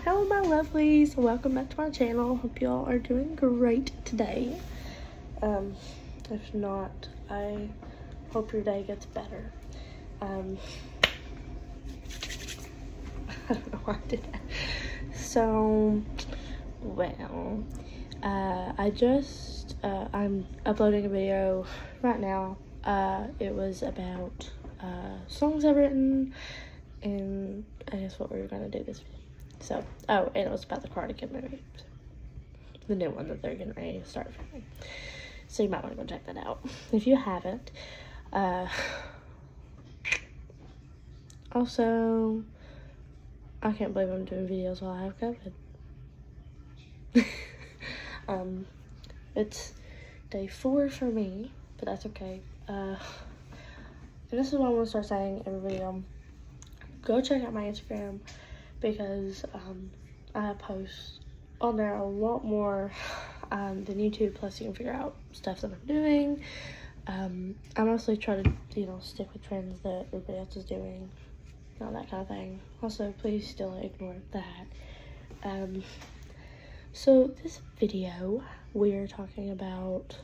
Hello my lovelies, welcome back to my channel. Hope y'all are doing great today. If not, I hope your day gets better. I don't know why I did that. So, well, I'm uploading a video right now. It was about songs I've written, and I guess what we were gonna do this video. So, oh, and it was about the Cardigan movie, the new one that they're getting ready to start filming. So you might want to go check that out if you haven't. Also, I can't believe I'm doing videos while I have COVID. It's day 4 for me, but that's okay. And this is what I'm gonna start saying every video. Go check out my Instagram, because I post on there a lot more than YouTube, plus you can figure out stuff that I'm doing. I mostly try to, stick with trends that everybody else is doing, all that kind of thing. Also, please still ignore that. So this video, we're talking about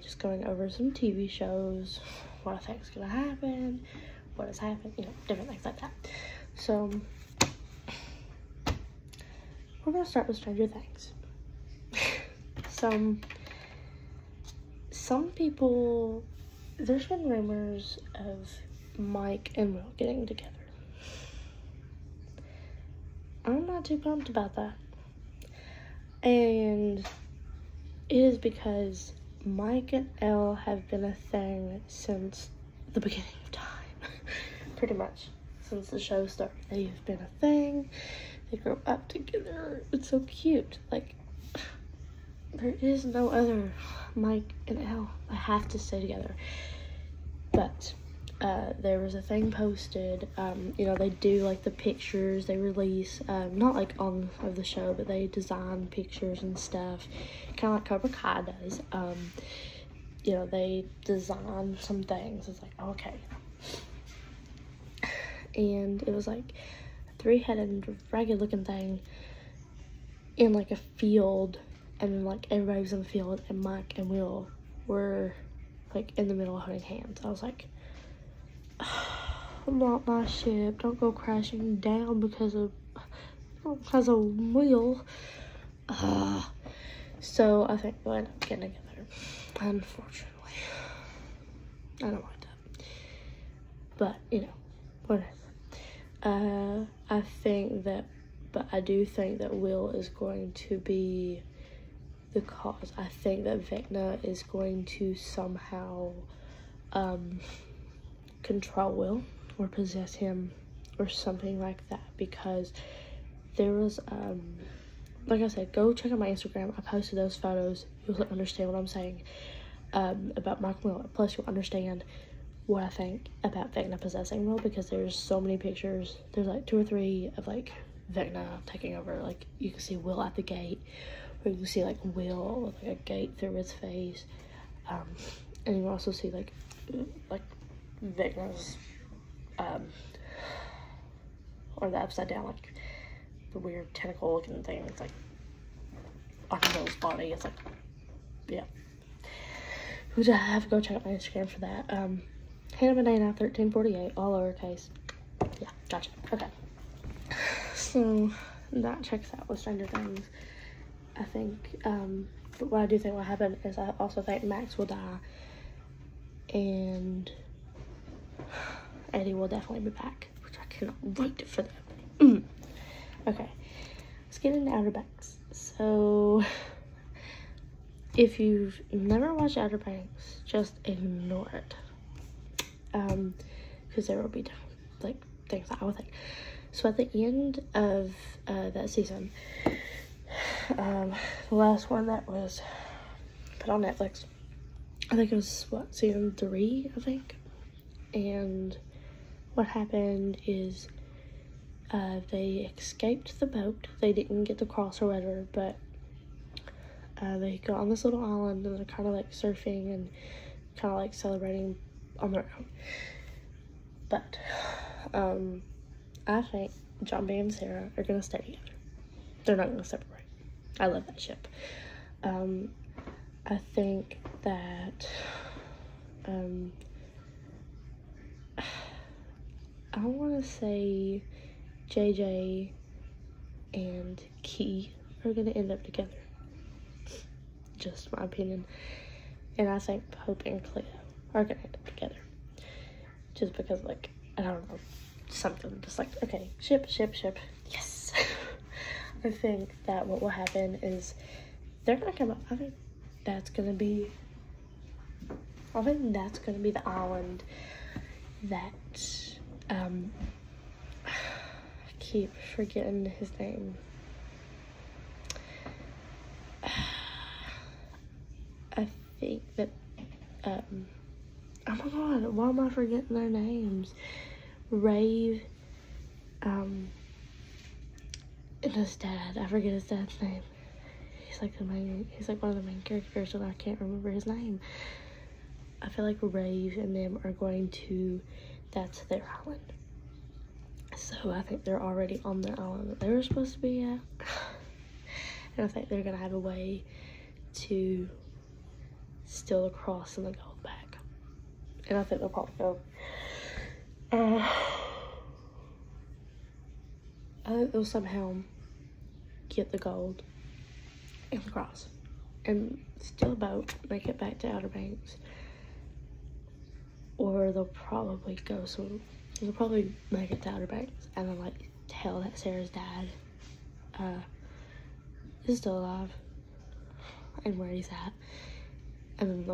just going over some TV shows, what I think is gonna happen, what has happened, different things like that. So we're gonna start with Stranger Things. Some people, there's been rumors of Mike and Will getting together. I'm not too pumped about that. And it is because Mike and Elle have been a thing since the beginning of time. Pretty much. Since the show started, they've been a thing. They grow up together. It's so cute. Like, there is no other Mike and Elle. I have to stay together. But there was a thing posted. They do like the pictures they release, not like on of the show, but they design pictures and stuff, kind of like Cobra Kai does. They design some things. It's like, okay. And it was like a 3-headed ragged looking thing in like a field, and then like everybody was in the field, and Mike and Will were like in the middle holding hands. I was like, not my ship, don't go crashing down because of Will. So I think we'll end up getting together, unfortunately. I don't like that, but whatever. I do think that Will is going to be the cause. I think that Vecna is going to somehow control Will or possess him or something like that, because there was like I said, go check out my Instagram. I posted those photos. You'll understand what I'm saying about Mike and Will. Plus you'll understand what I think about Vecna possessing Will, because there's so many pictures. There's like 2 or 3 of like Vecna taking over. Like you can see Will at the gate, or you can see like Will with like a gate through his face, and you also see like Vecna's or the upside down, like the weird tentacle looking thing. It's like on Will's body. It's like, yeah. Which I have to go check out my Instagram for that. Hannah Banana 1348, all lowercase. Yeah, gotcha. Okay. So that checks out with Stranger Things. I think, but what I do think will happen is I also think Max will die, and Eddie will definitely be back, which I cannot wait for that. Okay, let's get into Outer Banks. So, if you've never watched Outer Banks, just ignore it. Because there will be like things that I would think. So at the end of that season, the last one that was put on Netflix, I think it was season 3, I think. And what happened is they escaped the boat. They didn't get to cross or whatever, but they got on this little island, and they're kind of like surfing and kind of like celebrating on their own. But I think John B and Sarah are gonna stay together. they're not gonna separate. I love that ship. I think that I want to say JJ and Key are gonna end up together. Just my opinion. And I think Pope and Cleo are gonna end up together. Just because, like, I don't know, something just like, okay, ship, yes. I think that what will happen is they're gonna come up. I think that's gonna be the island that I keep forgetting his name. I think that oh my god, why am I forgetting their names? Rave, and his dad. I forget his dad's name. He's like one of the main characters, and I can't remember his name. I feel like Rave and them are going to, that's their island. So I think they're already on the island that they were supposed to be at. And I think they're gonna have a way to steal the cross and the gold back. And I think they'll probably go. I think they'll somehow get the gold and the cross and steal a boat, make it back to Outer Banks. Or they'll probably they'll probably make it to Outer Banks and then, like, tell that Sarah's dad is still alive and where he's at. And then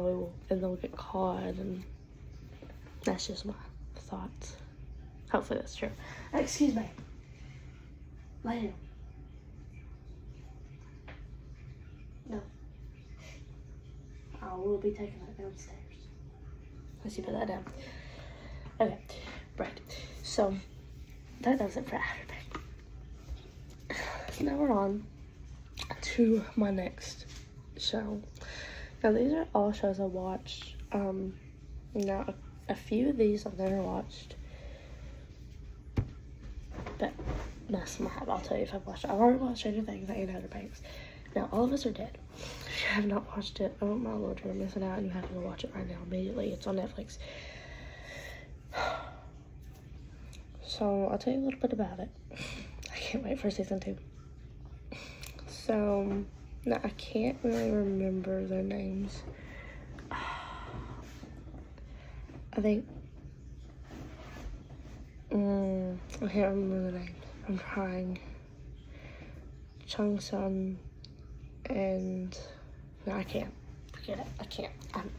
they'll get caught, and that's just my thoughts. Hopefully that's true. Excuse me. Lay down. No. I will be taking that downstairs. Let's you put that down. Okay, right. So that does it for Outer Banks. Now we're on to my next show. Now these are all shows I watched. Now a few of these I've never watched, but that's my habit. I'll tell you if I've watched it. I've already watched Stranger Things and Outer Banks. Now All of Us Are Dead. If you have not watched it, oh my lord, you're missing out, and you have to go watch it right now immediately. It's on Netflix. So I'll tell you a little bit about it. I can't wait for season 2. So now I can't really remember their names. I think I can't remember the names. I'm trying. Chung Sun and no, I can't. Forget it. I can't. I'm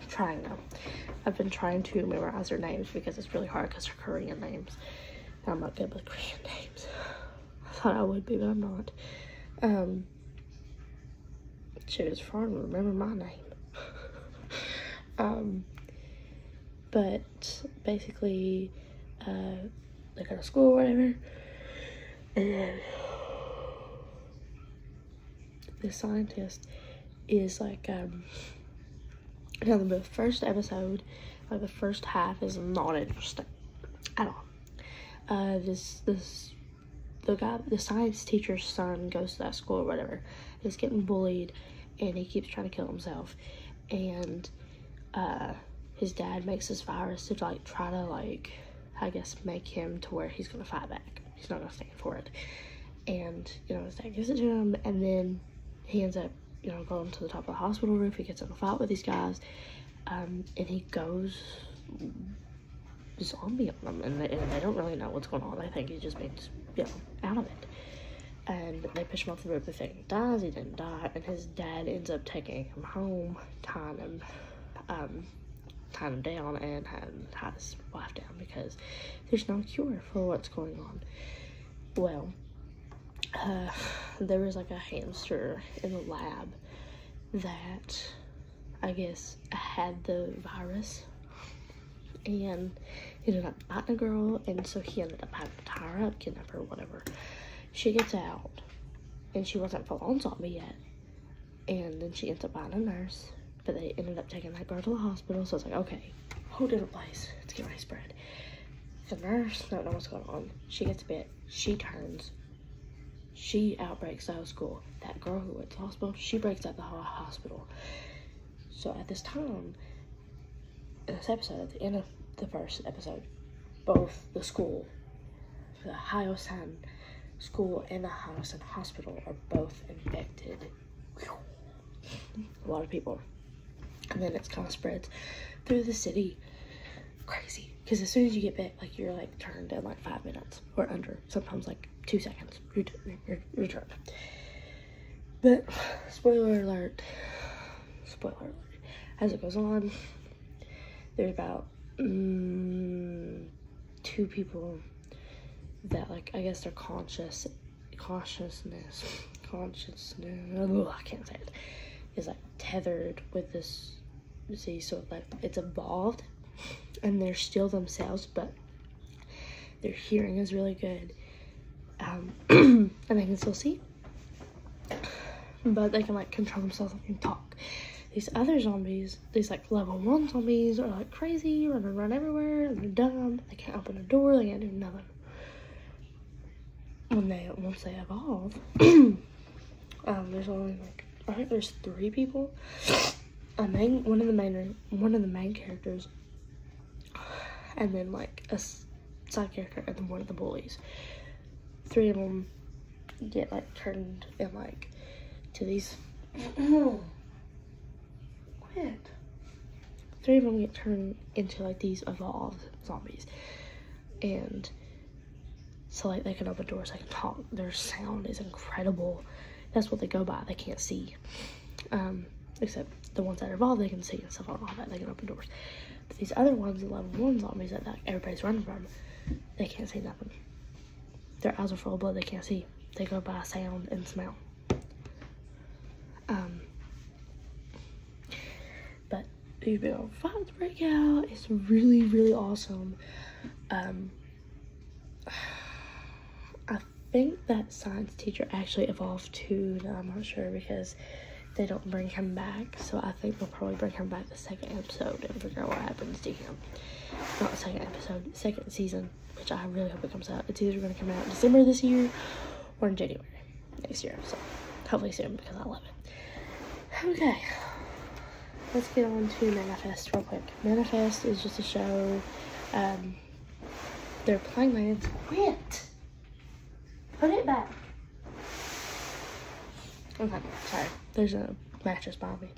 trying now. I've been trying to memorize their names because it's really hard because they're Korean names. And I'm not good with Korean names. I thought I would be, but I'm not. Shoot, it's hard to remember my name. But basically, they go to school or whatever, and then the scientist is like, now the first episode, like the first half, is not interesting at all. The science teacher's son goes to that school or whatever, is getting bullied, and he keeps trying to kill himself, and his dad makes this virus to like try to, like, I guess make him to where he's gonna fight back. He's not gonna stand for it. And, you know, his dad gives it to him, and then he ends up, you know, going to the top of the hospital roof. He gets in a fight with these guys, and he goes zombie on them, and they don't really know what's going on. They think he just been, you know, out of it. And they push him off the roof. They think he dies. He didn't die. And his dad ends up taking him home, tying him down, and tie his wife down because there's no cure for what's going on. Well, there was like a hamster in the lab that I guess had the virus, and he ended up biting a girl, and so he ended up having to tie her up, kidnap her, whatever. She gets out, and she wasn't full-on zombie yet, and then she ends up biting a nurse, but they ended up taking that girl to the hospital. So it's like, okay, whole different place, let's get ready to spread. The nurse don't know what's going on. She gets bit, she turns, she outbreaks the whole school. That girl who went to the hospital, she breaks out the whole hospital. So at this time, in this episode, at the end of the first episode, both the school, the Hyosan school and the Hyosan hospital are both infected. A lot of people. And then it's kind of spreads through the city. Crazy. Because as soon as you get back, like, you're, like, turned in, like, 5 minutes or under. Sometimes, like, 2 seconds. You're turned. But, spoiler alert. Spoiler alert. As it goes on, there's about 2 people that, like, I guess their consciousness, I can't say it, is, like, tethered with this disease. So, like, it's evolved, and they're still themselves, but their hearing is really good, and they can still see, but they can, like, control themselves and talk. These other zombies, these, like, level 1 zombies are, like, crazy, run everywhere, and they're dumb. They can't open a door, they can't do nothing. Once they evolve, there's only, like, I think there's 3 people. One of the main characters, and then, like, a side character, and then one of the bullies. 3 of them get, like, turned in, like, to these. Quit. 3 of them get turned into, like, these evolved zombies, and so, like, they can open doors, they can talk. Their sound is incredible. That's what they go by. They can't see. Except the ones that are evolved, they can see and stuff like that. They can open doors. But these other ones, the level 1 zombies that, like, everybody's running from, they can't see nothing. Their eyes are full of blood. They can't see. They go by sound and smell. But you've been on Fight the Breakout. It's really, really awesome. I think that science teacher actually evolved too. No, I'm not sure because they don't bring him back. So I think they'll probably bring him back the 2nd episode and figure out what happens to him. Not the 2nd episode, 2nd season, which I really hope it comes out. It's either going to come out in December this year or in January next year. So hopefully soon because I love it. Okay, let's get on to Manifest real quick. Manifest is just a show. They're playing lands. Quit! Put it back. Okay, sorry. There's a mattress behind me.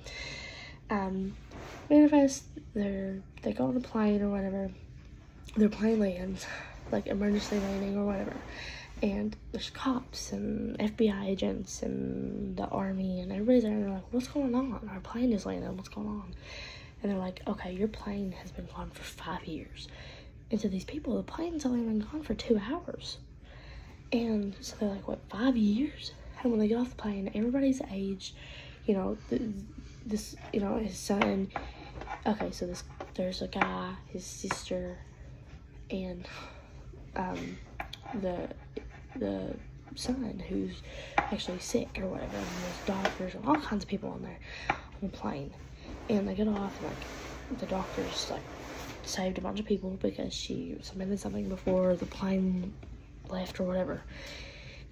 Manifest, they go on a plane or whatever. They're playing lands, like emergency landing or whatever. And there's cops and FBI agents and the army and everybody's there and they're like, what's going on? Our plane is landing, what's going on? And they're like, okay, your plane has been gone for 5 years. And to these people, the plane's only been gone for 2 hours. And so they're like, what, 5 years? And when they get off the plane, everybody's aged, you know, his son. Okay, so there's a guy, his sister, and the son who's actually sick or whatever, and there's doctors and all kinds of people on there on the plane. And they get off, and, like, the doctors, like, saved a bunch of people because she submitted something before the plane left or whatever.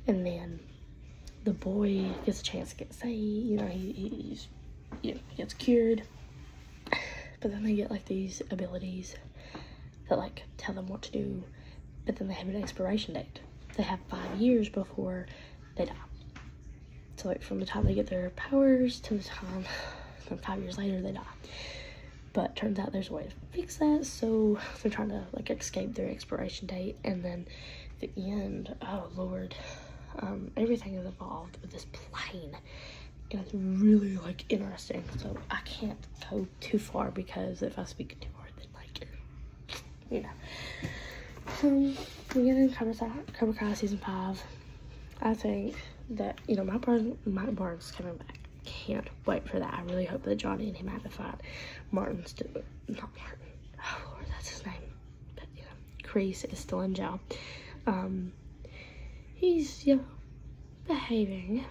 And then the boy gets a chance to get saved, you know, he gets cured. But then they get, like, these abilities that, like, tell them what to do, but then they have an expiration date. They have 5 years before they die. So, like, from the time they get their powers to the time, then 5 years later, they die. But turns out there's a way to fix that, so they're trying to, like, escape their expiration date. And then at the end, oh Lord, everything is involved with this plane, and it's really, like, interesting. So I can't go too far because if I speak too hard, then, like, you know. So we get into Cobra Kai season 5. I think that, you know, Mike Barnes coming back. Can't wait for that. I really hope that Johnny and him have a fight. Not Martin. Oh Lord, that's his name. But, you know, Kreese is still in jail. He's, you know, behaving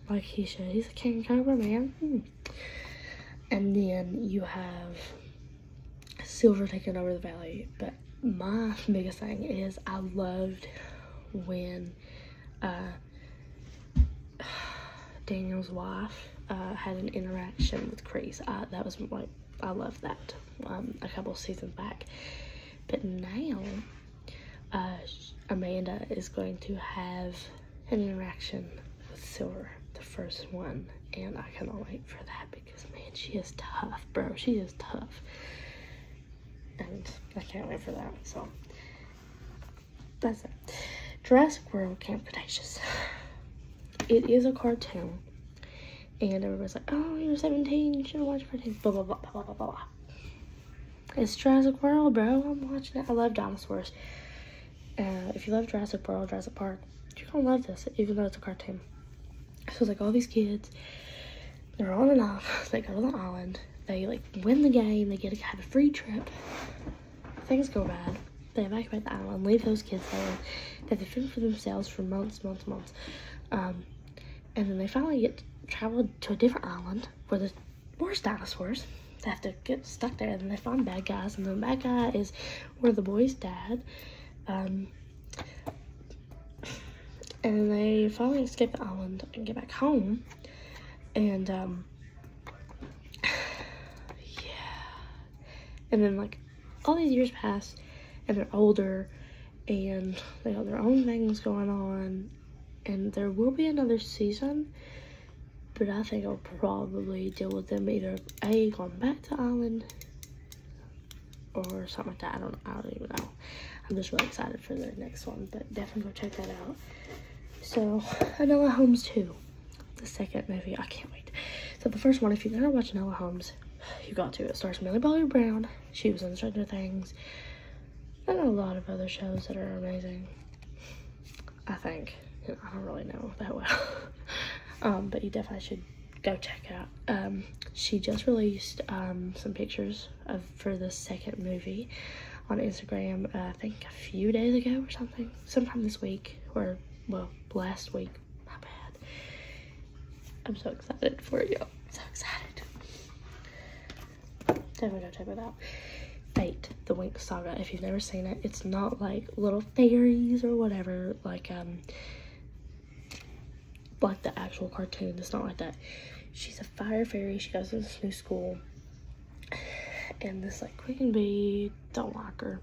like he should. He's a King Cobra, man. And then you have Silver taking over the valley. But my biggest thing is I loved when Daniel's wife had an interaction with Chris. That was like, I loved that a couple seasons back. But now Amanda is going to have an interaction with Silver, the first one, and I cannot wait for that because, man, she is tough, bro. She is tough, and I can't wait for that. So that's it. Jurassic World Camp Cretaceous. It is a cartoon, and everybody's like, "Oh, you're 17, you shouldn't watch cartoons." Blah blah blah blah blah blah. It's Jurassic World, bro. I'm watching it. I love dinosaurs. If you love Jurassic World, Jurassic Park, you're gonna love this, even though it's a cartoon. So it's like all these kids, they're on an island. They go to the island. They like win the game. They get to have a free trip. Things go bad. They evacuate the island, leave those kids there. That they fend for themselves for months. And then they finally travel to a different island where there's worse dinosaurs. They have to get stuck there, and then they find bad guys, and the bad guy is one of the boys' dad. And then they finally escape the island and get back home. And yeah. And then like all these years pass, and they're older, and they have their own things going on, and there will be another season, but I think I'll probably deal with them either A, going back to the island, or something like that. I don't even know. I'm just really excited for the next one, but definitely go check that out. So, Enola Holmes 2, the second movie. I can't wait. So the first one, if you've never watched Enola Holmes, you got to. It stars Millie Bobby Brown. She was in Stranger Things. And a lot of other shows that are amazing, I think. I don't really know that well. But you definitely should go check it out. She just released some pictures for the second movie on Instagram, I think a few days ago or something. Sometime this week, or, well, last week. My bad. I'm so excited for you. I'm so excited. Definitely go check it out. Fate, the Winx Saga. If you've never seen it, it's not like little fairies or whatever, like the actual cartoon. It's not like that. She's a fire fairy. She goes to this new school, and this like queen bee don't like her,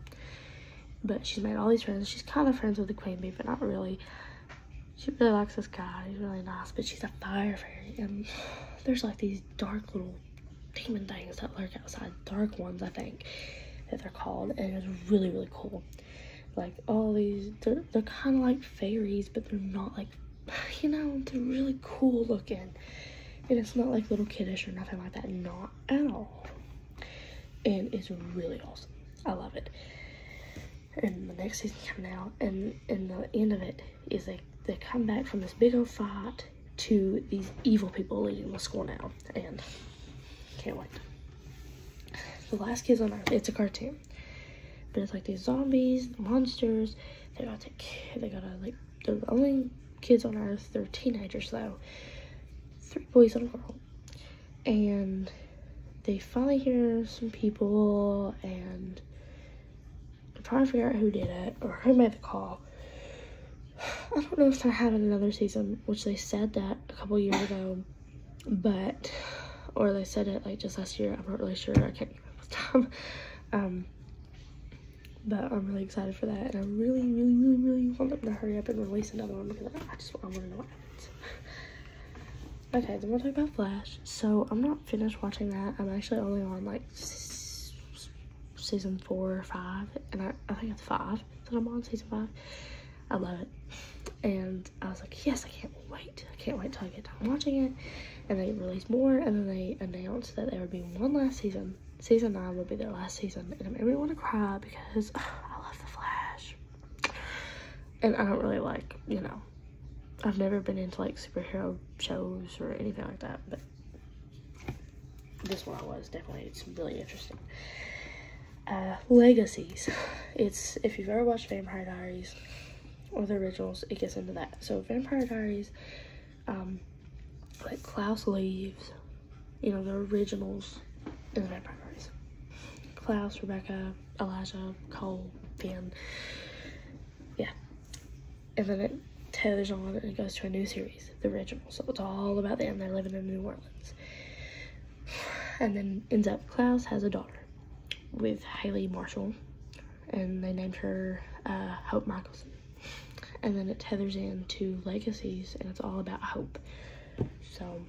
but she's made all these friends. She's kind of friends with the queen bee, but not really. She really likes this guy. He's really nice, but she's a fire fairy, and there's like these dark little demon things that lurk outside. Dark ones, I think that they're called, and it's really, really cool. Like all these, they're kind of like fairies, but they're not like, you know, they're really cool looking, and it's not like little kiddish or nothing like that, not at all. And it's really awesome. I love it. And the next season coming out, and the end of it is they come back from this big old fight to these evil people leading the school now, and can't wait. The Last Kids on Earth. It's a cartoon, but it's like these zombies, monsters. They gotta like, they're the only kids on Earth. They're teenagers though. 3 boys and a girl, and they finally hear some people, and they're trying to figure out who did it or who made the call. I don't know if they're having another season, which they said that a couple years ago, but, or they said it like just last year. I'm not really sure. I can't remember what time. But I'm really excited for that, and I really, really, really, really want them to hurry up and release another one because I want to know what happens. Okay, then we'll talk about Flash. So I'm not finished watching that. I'm actually only on like season 4 or 5, and I think it's 5 that I'm on, season 5. I love it, and I was like, yes, I can't wait till I get done watching it. And they released more, and then they announced that there would be one last season. Season 9 will be their last season, and it made me want to cry because I love the Flash, and I don't really like, you know, I've never been into like superhero shows or anything like that, but this one I was definitely. It's really interesting. Legacies. It's, if you've ever watched Vampire Diaries or the originals, it gets into that. So Vampire Diaries, like Klaus leaves, you know, the originals in the Vampire Diaries. Klaus, Rebecca, Elijah, Cole, Finn. Yeah. And then Taylor's on and it goes to a new series, The Original. So it's all about them. They're living in New Orleans. And then ends up Klaus has a daughter with Haley Marshall, and they named her Hope Michelson. And then it tethers into Legacies, and it's all about Hope. So,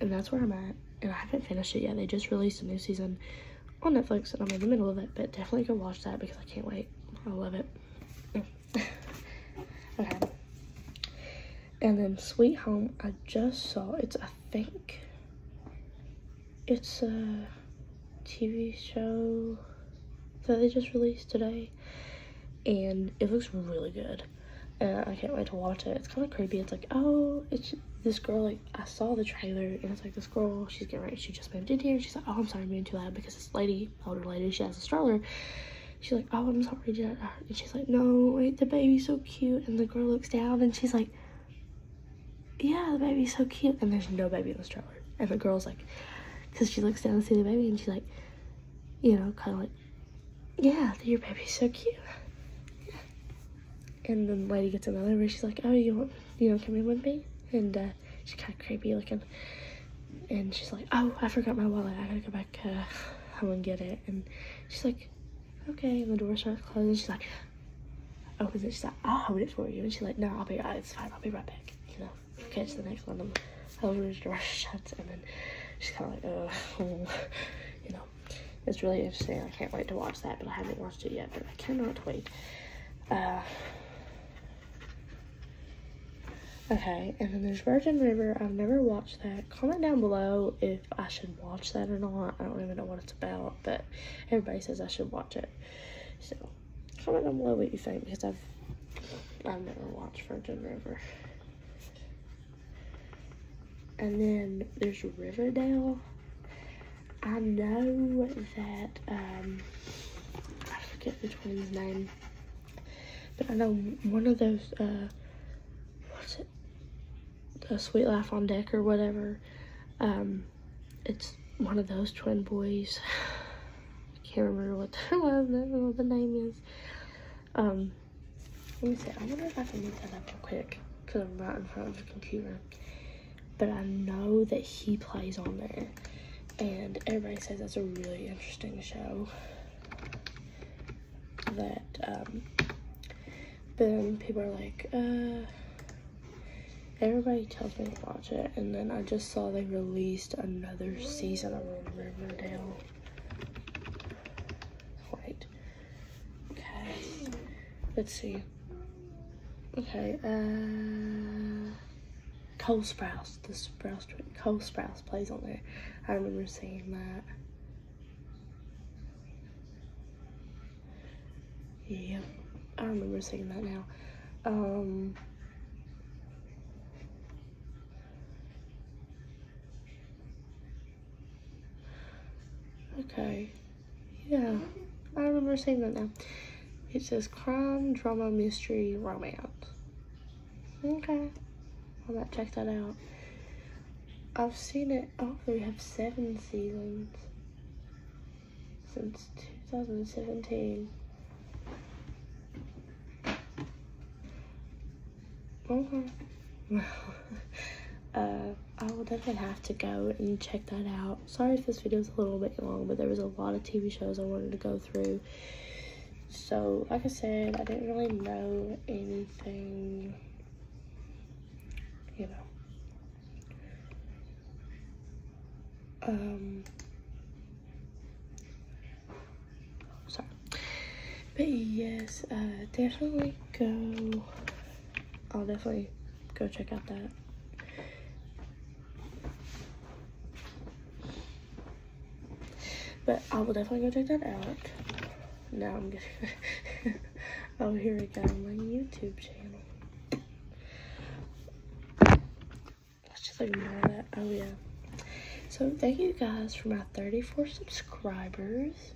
and that's where I'm at, and I haven't finished it yet. They just released a new season on Netflix, and I'm in the middle of it, but definitely go watch that because I can't wait. I love it. Okay. And then Sweet Home, I just saw, I think it's a TV show that they just released today, and it looks really good, and I can't wait to watch it. It's kind of creepy. It's like, oh, it's this girl, like, I saw the trailer, and it's like this girl, she's getting ready, she just moved in here, and she's like, oh, I'm sorry I'm being too loud, because this lady, older lady, she has a stroller. She's like, oh, I'm sorry, and she's like, no, wait, the baby's so cute, and the girl looks down, and she's like, yeah, the baby's so cute, and there's no baby in the stroller, and the girl's like, because she looks down to see the baby, and she's like, you know, kind of like, yeah, your baby's so cute. Yeah. And then the lady gets in the elevator, she's like, oh, you want, come in with me? And she's kind of creepy looking, and she's like, oh, I forgot my wallet, I gotta go back home and get it. And she's like, okay, and the door starts closing, she's like, opens it, she's like, I'll hold it for you. And she's like, no, it's fine, I'll be right back, catch the next one. And the elevator door shuts, and then she's kind of like, it's really interesting. I can't wait to watch that, but I haven't watched it yet, but I cannot wait. Okay, and then there's Virgin River. I've never watched that. Comment down below if I should watch that or not. I don't even know what it's about, but everybody says I should watch it. So, comment down below what you think, because I've never watched Virgin River. And then there's Riverdale. I know that, I forget which one's name, but I know one of those, what's it, A Sweet Life on Deck or whatever, it's one of those twin boys. I can't remember what the name is. Let me see, I wonder if I can look that up real quick, because I'm not in front of the computer, but I know that he plays on there. And everybody says that's a really interesting show. That, then people are like, everybody tells me to watch it. And then I just saw they released another season of Riverdale. Wait. Okay. Let's see. Okay, Cole Sprouse, the Sprouse twin. Cole Sprouse plays on there. I remember seeing that. Yep, I remember seeing that now. Okay, yeah, I remember seeing that now. It says crime, drama, mystery, romance. Okay, I might check that out. I've seen it. Oh, we have 7 seasons since 2017. Okay. I will definitely have to go and check that out. Sorry if this video is a little bit long, but there was a lot of TV shows I wanted to go through. So, like I said, I didn't really know anything, sorry. But yes, definitely I'll definitely go check out that. But I will definitely go check that out. Now I'm getting, oh, here we go, my YouTube channel. Let's just ignore that. Oh yeah. So thank you guys for my 34 subscribers.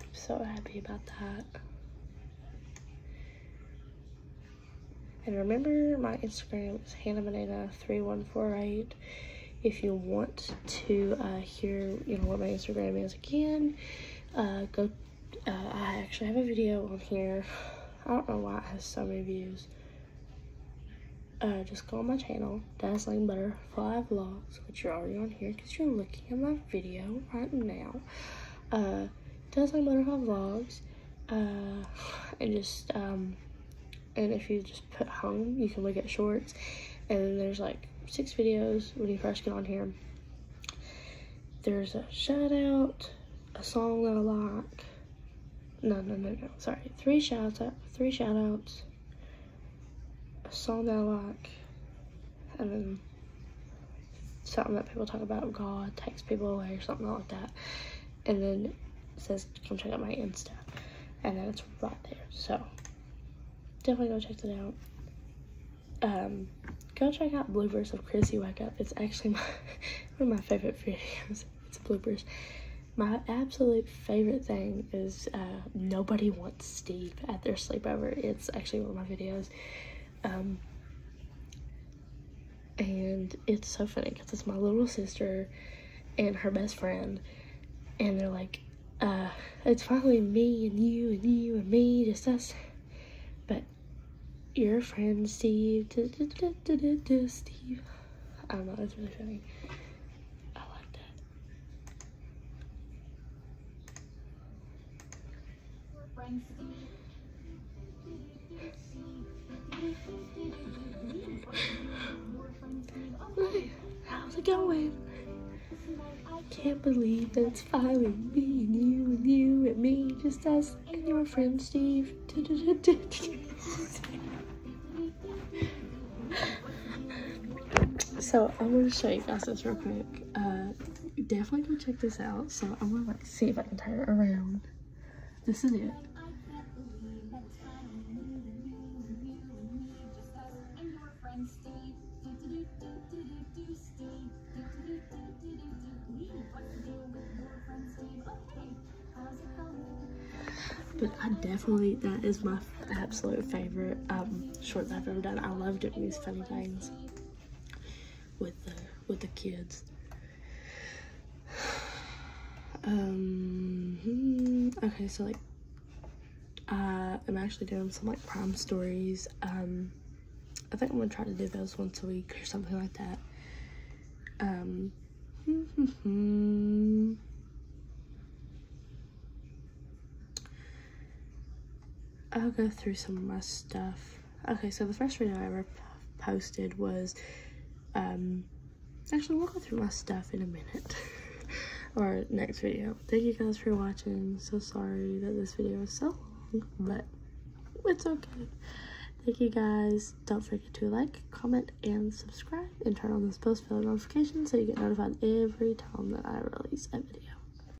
I'm so happy about that. And remember, my Instagram is HannahBanana3148. If you want to hear, what my Instagram is again, go. I actually have a video on here. I don't know why it has so many views. just go on my channel, Dazzling Butterfly Vlogs, which you're already on here because you're looking at my video right now. Dazzling Butterfly Vlogs, and just, and if you just put home, you can look at shorts, and then there's like 6 videos when you first get on here. There's a shout out, a song that I like. No, sorry. 3 shout outs, a song that I like, and then something that people talk about, God takes people away or something like that. And then it says come check out my Insta, and then it's right there. So definitely go check that out. Go check out Bloopers of Chrissy Wake Up. It's actually one of my favorite videos. It's bloopers. My absolute favorite thing is Nobody Wants Steve at their sleepover. It's actually one of my videos. And it's so funny because it's my little sister and her best friend, and they're like, it's finally me and you and you and me, just us, but your friend Steve, Steve. I don't know, it's really funny. I like that. How's it going? Can't believe that it's finally me and you and me, just us and your friend Steve. So I'm gonna show you guys this real quick. Definitely go check this out. So I'm gonna like see if I can turn it around. This is it. But that is my absolute favorite shorts I've ever done. I love doing these funny things with the kids. Okay, so like I'm actually doing some like crime stories. I think I'm gonna try to do those once a week or something like that. I'll go through some of my stuff. Okay, so the first video I ever posted was, actually we'll go through my stuff in a minute, or next video. Thank you guys for watching. So sorry that this video is so long, but it's okay. Thank you guys. Don't forget to like, comment, and subscribe, and turn on those post notifications so you get notified every time that I release a video.